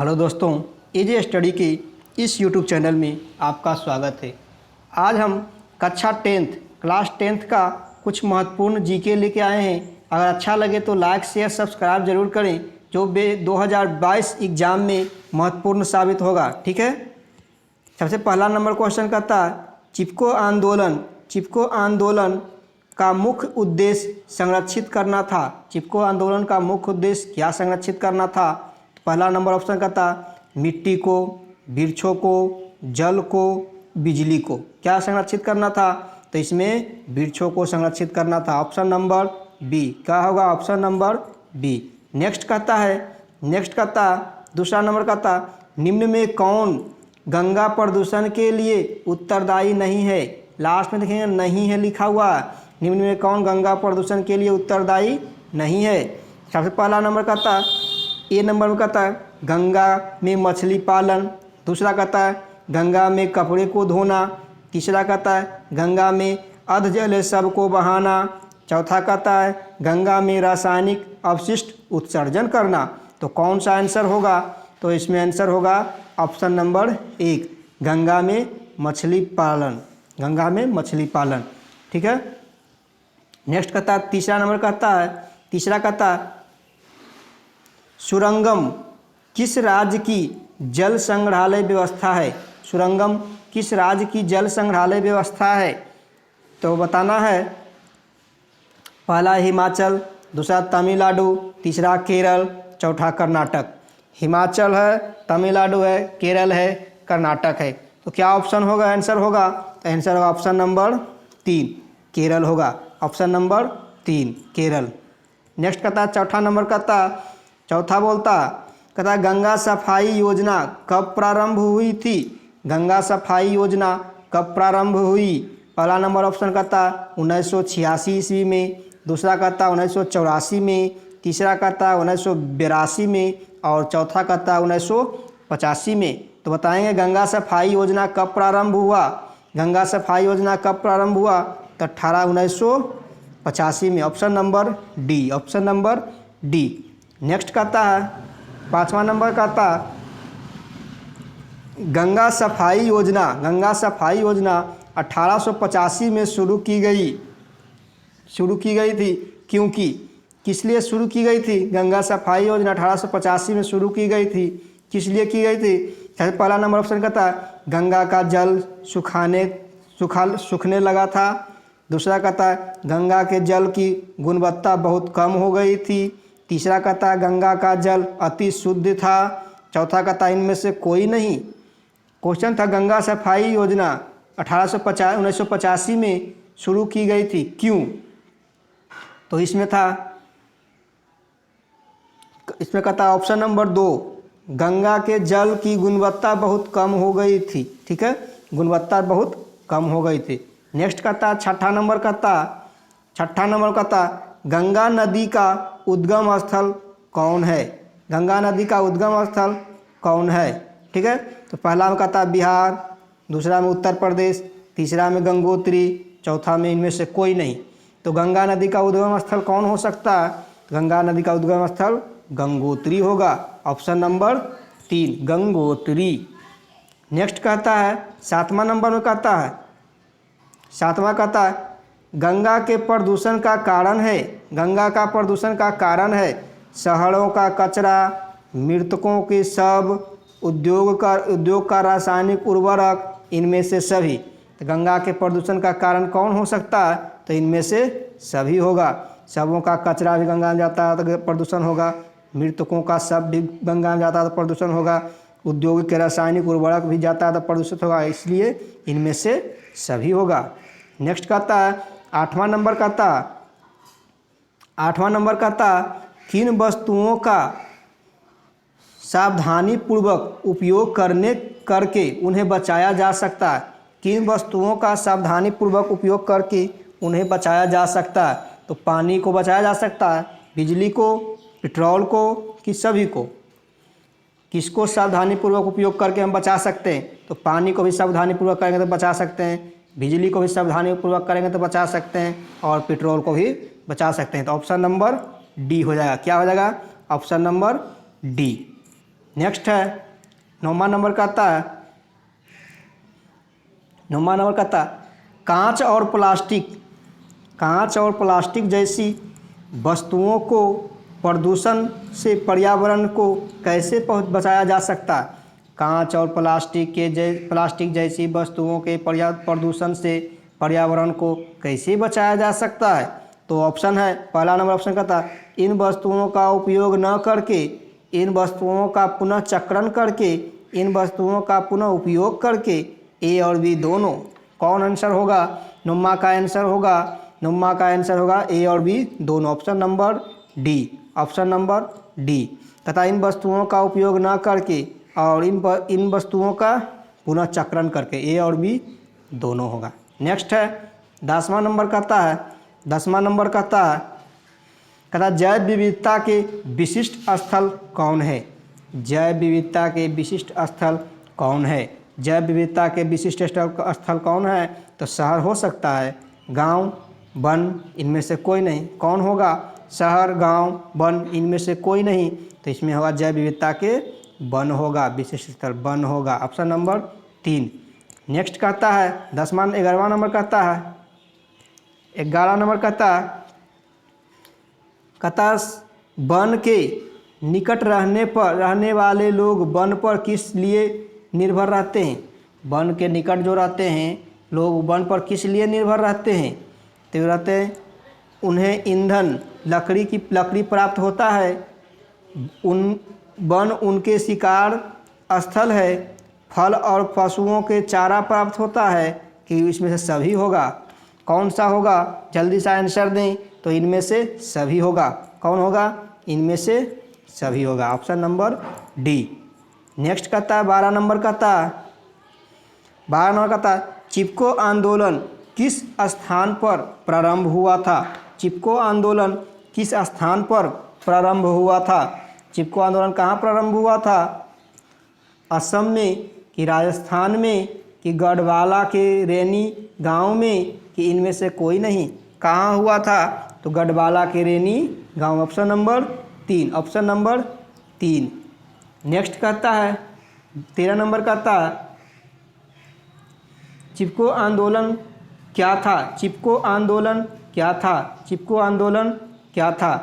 Hello दोस्तों, एजे study के इस यूट्यूब चैनल में आपका स्वागत है। आज हम कक्षा 10th क्लास 10th का कुछ महत्वपूर्ण जीके लेके आए हैं। अगर अच्छा लगे तो लाइक शेयर सब्सक्राइब जरूर करें, जो 2022 एग्ज़ाम में महत्वपूर्ण साबित होगा। ठीक है, सबसे पहला नंबर क्वेश्चन कहता है चिपको आंदोलन का मुख्य उद्देश्य संरक्षित करना था। चिपको आंदोलन का मुख्य उद्देश्य क्या संरक्षित करना था? पहला नंबर ऑप्शन कहता मिट्टी को, वृक्षों को, जल को, बिजली को क्या संरक्षित करना था? तो इसमें वृक्षों को संरक्षित करना था। ऑप्शन नंबर बी क्या होगा? Option number B. नेक्स्ट कहता दूसरा नंबर कहता निम्न में कौन गंगा प्रदूषण के लिए उत्तरदायी नहीं है? लास्ट में देखेंगे नहीं है लिखा हुआ। निम्न में कौन गंगा प्रदूषण के लिए उत्तरदायी नहीं है? सबसे पहला नंबर कहता ए नंबर में कहता है गंगा में मछली पालन। दूसरा कहता है गंगा में कपड़े को धोना। तीसरा कहता है गंगा में अध जल सब को बहाना। चौथा कहता है गंगा में रासायनिक अपशिष्ट उत्सर्जन करना। तो कौन सा आंसर होगा? तो इसमें आंसर होगा ऑप्शन नंबर 1, गंगा में मछली पालन। गंगा में मछली पालन। ठीक है, नेक्स्ट कहता है तीसरा कहता है सुरंगम किस राज्य की जल संग्रहालय व्यवस्था है? सुरंगम किस राज्य की जल संग्रहालय व्यवस्था है? तो बताना है। पहला हिमाचल, दूसरा तमिलनाडु, तीसरा केरल, चौथा कर्नाटक। हिमाचल है, तमिलनाडु है, केरल है, कर्नाटक है। तो क्या ऑप्शन होगा? आंसर होगा तो आंसर होगा ऑप्शन नंबर 3, केरल होगा। Option number 3 Kerala. नेक्स्ट कहता गंगा सफाई योजना कब प्रारंभ हुई थी? गंगा सफाई योजना कब प्रारंभ हुई? पहला नंबर ऑप्शन कहता 1986 ईस्वी में, दूसरा कहता 1984 में, तीसरा कहता 1982 में और चौथा कहता 1985 में। तो बताएंगे गंगा सफाई योजना कब प्रारंभ हुआ? गंगा सफाई योजना कब प्रारंभ हुआ? तो 1985 में। Option number D. Option number D. Next कहता है पाँचवा नंबर कहता गंगा सफाई योजना 1885 में शुरू की गई थी। क्योंकि किस लिए शुरू की गई थी? गंगा सफाई योजना 1885 में शुरू की गई थी। किस लिए की गई थी? पहला नंबर ऑप्शन कहता है गंगा का जल सूखने लगा था। दूसरा कहता है गंगा के जल की गुणवत्ता बहुत कम हो गई थी। तीसरा कहता है गंगा का जल अति शुद्ध था। चौथा कहता है इनमें से कोई नहीं। क्वेश्चन था गंगा सफाई योजना 1985 में शुरू की गई थी, क्यों? तो इसमें कहता है ऑप्शन नंबर 2, गंगा के जल की गुणवत्ता बहुत कम हो गई थी। ठीक है, गुणवत्ता बहुत कम हो गई थी। नेक्स्ट कहता छठा नंबर कहता गंगा नदी का उद्गम स्थल कौन है? गंगा नदी का उद्गम स्थल कौन है? ठीक है, तो पहला में कहता बिहार, दूसरा में उत्तर प्रदेश, तीसरा में गंगोत्री, चौथा में इनमें से कोई नहीं। तो गंगा नदी का उद्गम स्थल कौन हो सकता है? गंगा नदी का उद्गम स्थल गंगोत्री होगा। Option number 3 Gangotri. नेक्स्ट कहता है सातवां नंबर में कहता है गंगा के प्रदूषण का कारण है शहरों का कचरा, मृतकों के शव, उद्योग का रासायनिक उर्वरक, इनमें से सभी। तो गंगा के प्रदूषण का कारण कौन हो सकता है? तो इनमें से सभी होगा। शवों का कचरा भी गंगा में जाता है तो प्रदूषण होगा, मृतकों का शव भी गंगा में जाता है तो प्रदूषण होगा, उद्योग के रासायनिक उर्वरक भी जाता है तो प्रदूषित होगा। इसलिए इनमें से सभी होगा। नेक्स्ट कहता है आठवां नंबर कहता किन वस्तुओं का सावधानीपूर्वक उपयोग करके उन्हें बचाया जा सकता है? किन वस्तुओं का सावधानीपूर्वक उपयोग करके उन्हें बचाया जा सकता है? तो पानी को बचाया जा सकता है, बिजली को, पेट्रोल को, कि सभी को? किसको सावधानीपूर्वक उपयोग करके हम बचा सकते हैं? तो पानी को भी सावधानीपूर्वक करेंगे तो बचा सकते हैं, बिजली को भी सावधानीपूर्वक करेंगे तो बचा सकते हैं और पेट्रोल को भी बचा सकते हैं। तो ऑप्शन नंबर डी हो जाएगा। क्या हो जाएगा? Option number D. नेक्स्ट है 9वां नंबर का आता है, 9वां नंबर का आता कांच और प्लास्टिक जैसी वस्तुओं को प्रदूषण से पर्यावरण को कैसे बचाया जा सकता है। कांच और प्लास्टिक जैसी वस्तुओं के प्रदूषण से पर्यावरण को कैसे बचाया जा सकता है। तो ऑप्शन है, पहला नंबर ऑप्शन का था इन वस्तुओं का उपयोग न करके, इन वस्तुओं का पुनः चक्रण करके, इन वस्तुओं का पुनः उपयोग करके, ए और बी दोनों। कौन आंसर होगा? नुम्मा का आंसर होगा ए और बी दोनों, option number D, option number D. तथा इन वस्तुओं का उपयोग न करके और इन वस्तुओं का पुनः चक्रण करके, ए और बी दोनों होगा। नेक्स्ट है 10वां नंबर कहता है जैव विविधता के विशिष्ट स्थल कौन है। जैव विविधता के विशिष्ट स्थल कौन है? जैव विविधता के विशिष्ट स्थल कौन है? तो शहर हो सकता है, गांव, वन, इनमें से कोई नहीं। कौन होगा? शहर, गांव, वन, इनमें से कोई नहीं। तो इसमें होगा जैव विविधता के वन होगा, विशिष्ट स्थल वन होगा, ऑप्शन नंबर 3। नेक्स्ट कहता है 11वां नंबर कहता है, 11वां नंबर कहता वन के निकट रहने वाले लोग वन पर किस लिए निर्भर रहते हैं। वन के निकट जो रहते हैं लोग वन पर किस लिए निर्भर रहते हैं? तो रहते हैं उन्हें ईंधन, लकड़ी प्राप्त होता है, वन उनके शिकार स्थल है, फल और पशुओं के चारा प्राप्त होता है, कि इसमें से सभी होगा। कौन सा होगा? जल्दी से आंसर दें। तो इनमें से सभी होगा। कौन होगा? इनमें से सभी होगा, ऑप्शन नंबर डी। नेक्स्ट कहता है 12 नंबर कहता चिपको आंदोलन किस स्थान पर प्रारंभ हुआ था। चिपको आंदोलन किस स्थान पर प्रारंभ हुआ था। चिपको आंदोलन कहाँ प्रारंभ हुआ था? असम में, कि राजस्थान में, कि गढ़वाला के रेनी गांव में, कि इनमें से कोई नहीं। कहाँ हुआ था? तो गढ़वाला के रेनी गांव, option number 3, option number 3। Next कहता है 13 नंबर कहता है चिपको आंदोलन क्या था। चिपको आंदोलन क्या था। चिपको आंदोलन क्या था।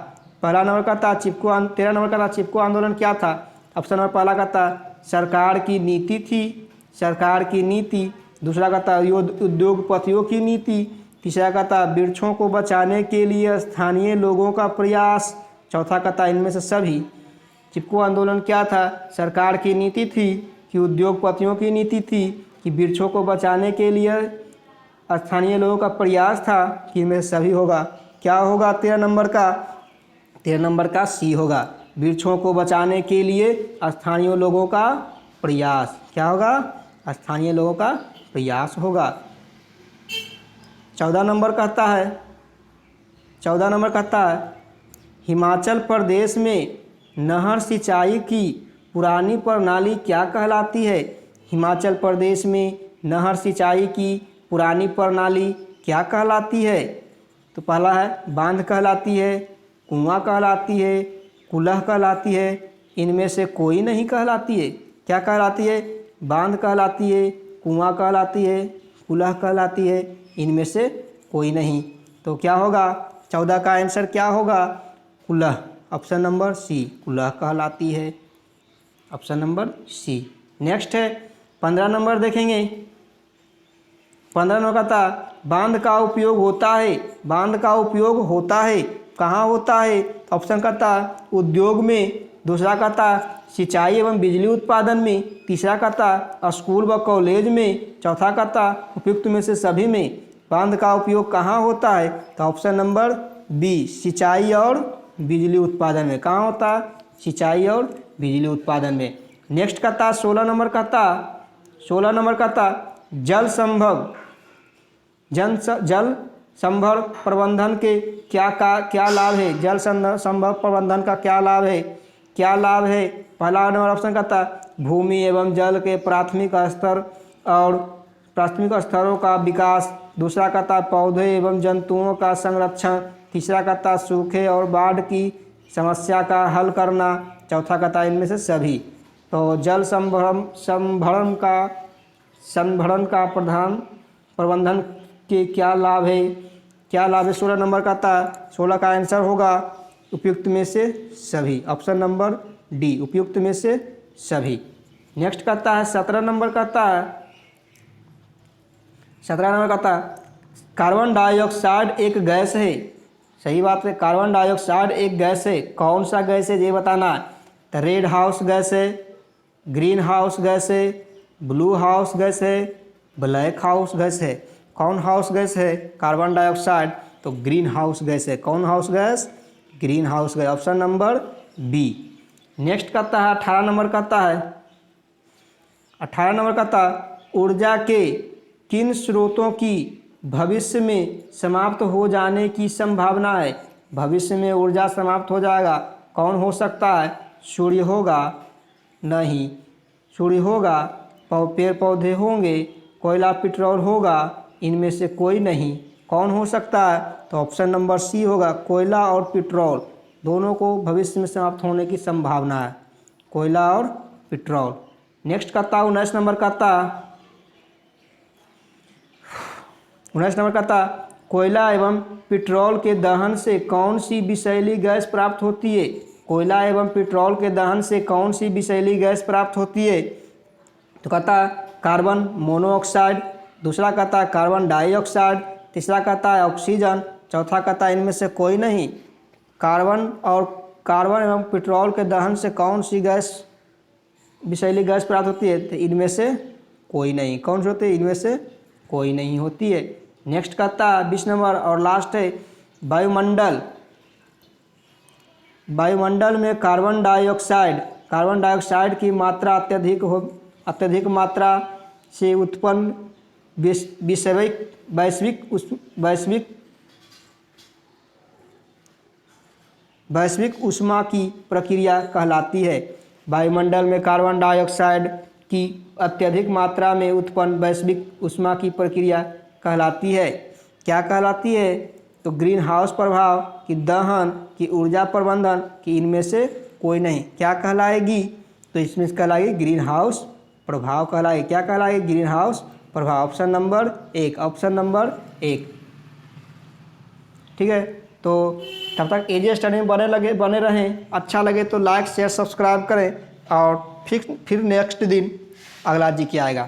पहला नंबर कहता 13 नंबर कहता चिपको आंदोलन क्या था। ऑप्शन नंबर पहला कहता सरकार की नीति थी, सरकार की नीति। दूसरा कहता उद्योगपतियों की नीति। तीसरा कहता वृक्षों को बचाने के लिए स्थानीय लोगों का प्रयास। चौथा कहता इनमें से सभी। चिपको आंदोलन क्या था? सरकार की नीति थी, कि उद्योगपतियों की नीति थी, कि वृक्षों को बचाने के लिए स्थानीय लोगों का प्रयास था, कि इनमें से सभी होगा। क्या होगा 13 नंबर का? 13 नंबर का सी होगा, वृक्षों को बचाने के लिए स्थानीय लोगों का प्रयास। क्या होगा? स्थानीय लोगों का प्रयास होगा। 14 नंबर कहता है हिमाचल प्रदेश में नहर सिंचाई की पुरानी प्रणाली क्या कहलाती है। हिमाचल प्रदेश में नहर सिंचाई की पुरानी प्रणाली क्या कहलाती है। तो पहला है बांध कहलाती है, कुआं कहलाती है, कुलह कहलाती है, इनमें से कोई नहीं कहलाती है। क्या कहलाती है? बांध कहलाती है, कुआं कहलाती है, कुलह कहलाती है, इनमें से कोई नहीं। तो क्या होगा 14 का आंसर क्या होगा? कुलह, ऑप्शन नंबर सी, कुलह कहलाती है, ऑप्शन नंबर सी। नेक्स्ट है 15 नंबर देखेंगे। 15 नंबर का बांध का उपयोग होता है। बांध का उपयोग होता है कहाँ होता है? ऑप्शन कहता उद्योग में। दूसरा कहता सिंचाई एवं बिजली उत्पादन में। तीसरा कहता स्कूल व कॉलेज में। चौथा कहता उपयुक्त में से सभी में। बांध का उपयोग कहाँ होता है? तो ऑप्शन नंबर बी, सिंचाई और बिजली उत्पादन में। कहाँ होता है? सिंचाई और बिजली उत्पादन में। नेक्स्ट कहता 16 नंबर कहता जल संभव प्रबंधन के क्या लाभ है। जल संभव प्रबंधन का क्या लाभ है? क्या लाभ है? पहला नंबर ऑप्शन कहता भूमि एवं जल के प्राथमिक स्तरों का विकास। दूसरा कहता पौधे एवं जंतुओं का संरक्षण। तीसरा कहता सूखे और बाढ़ की समस्या का हल करना। चौथा कहता इनमें से सभी। तो जल संभरण का प्रबंधन के क्या लाभ है? 16 नंबर का था। 16 का आंसर होगा उपयुक्त में से सभी, ऑप्शन नंबर डी, उपयुक्त में से सभी। नेक्स्ट कहता है 17 नंबर कहता है, 17 नंबर कहता है कार्बन डाइऑक्साइड एक गैस है। सही बात है, कार्बन डाइऑक्साइड एक गैस है। कौन सा गैस है ये बताना है। तो रेड हाउस गैस है, ग्रीन हाउस गैस है, ब्लू हाउस गैस है, ब्लैक हाउस गैस है। कौन हाउस गैस है कार्बन डाइऑक्साइड? तो ग्रीन हाउस गैस है। कौन house gas? Green house gas, option number B. Next कहता है 18 नंबर कहता है, 18 नंबर कहता है ऊर्जा के किन स्रोतों की भविष्य में समाप्त हो जाने की संभावना है? भविष्य में ऊर्जा समाप्त हो जाएगा। कौन हो सकता है? सूर्य होगा? नहीं। सूर्य होगा, पेड़ पौधे होंगे, कोयला पेट्रोल होगा, इनमें से कोई नहीं। कौन हो सकता है? तो ऑप्शन नंबर सी होगा, कोयला और पेट्रोल दोनों को भविष्य में समाप्त होने की संभावना है, कोयला और पेट्रोल। नेक्स्ट कहता 19 नंबर कहता, 19 नंबर कहता कोयला एवं पेट्रोल के दहन से कौन सी विषैली गैस प्राप्त होती है? कोयला एवं पेट्रोल के दहन से कौन सी विषैली गैस प्राप्त होती है? तो कहता कार्बन मोनोऑक्साइड, दूसरा कहता है कार्बन डाइऑक्साइड, तीसरा कहता है ऑक्सीजन, चौथा कहता है इनमें से कोई नहीं। कार्बन एवं पेट्रोल के दहन से कौन सी गैस विषैली गैस प्राप्त होती है? तो इनमें से कोई नहीं। कौन सी होती है? इनमें से कोई नहीं होती है। नेक्स्ट कहता है 20 नंबर और लास्ट है वायुमंडल। वायुमंडल में कार्बन डाइऑक्साइड की मात्रा अत्यधिक मात्रा से उत्पन्न वैश्विक ऊष्मा की प्रक्रिया कहलाती है। वायुमंडल में कार्बन डाइऑक्साइड की अत्यधिक मात्रा में उत्पन्न वैश्विक ऊष्मा की प्रक्रिया कहलाती है। क्या कहलाती है? तो ग्रीन हाउस प्रभाव, की दहन, की ऊर्जा प्रबंधन, की इनमें से कोई नहीं। क्या कहलाएगी? तो इसमें कहलाएगी ग्रीन हाउस प्रभाव कहलाएगी। क्या कहलाएगी? ग्रीन हाउस प्रभाव, ऑप्शन नंबर 1, ऑप्शन नंबर 1। ठीक है, तो तब तक एजी स्टडी में बने रहें। अच्छा लगे तो लाइक शेयर सब्सक्राइब करें और फिर नेक्स्ट दिन अगला जी के आएगा।